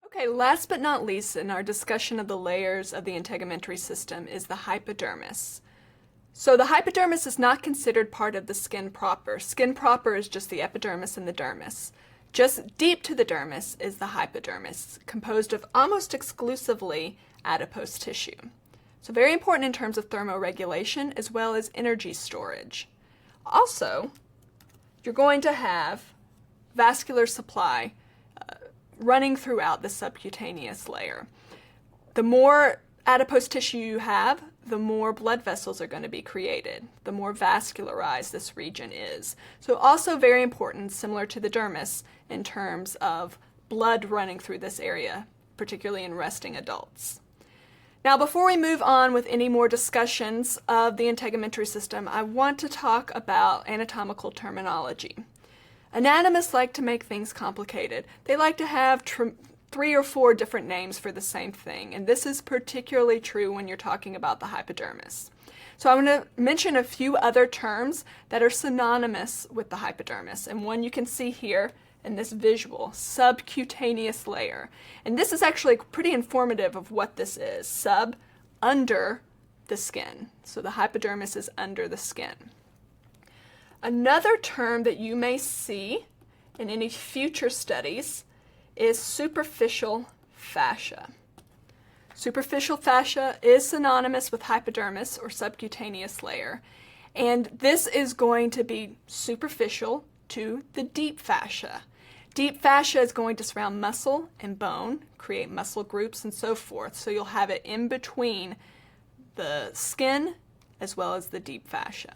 Okay, last but not least in our discussion of the layers of the integumentary system is the hypodermis. So the hypodermis is not considered part of the skin proper. Skin proper is just the epidermis and the dermis. Just deep to the dermis is the hypodermis, composed of almost exclusively adipose tissue. So very important in terms of thermoregulation as well as energy storage. Also, you're going to have vascular supply running throughout the subcutaneous layer. The more adipose tissue you have, the more blood vessels are going to be created, the more vascularized this region is. So also very important, similar to the dermis, in terms of blood running through this area, particularly in resting adults. Now, before we move on with any more discussions of the integumentary system, I want to talk about anatomical terminology. Anatomists like to make things complicated. They like to have 3 or 4 different names for the same thing, and this is particularly true when you're talking about the hypodermis. So I'm going to mention a few other terms that are synonymous with the hypodermis, and one you can see here in this visual, subcutaneous layer. And this is actually pretty informative of what this is. Sub, under the skin. So the hypodermis is under the skin. Another term that you may see in any future studies is superficial fascia. Superficial fascia is synonymous with hypodermis or subcutaneous layer, and this is going to be superficial to the deep fascia. Deep fascia is going to surround muscle and bone, create muscle groups and so forth, so you'll have it in between the skin as well as the deep fascia.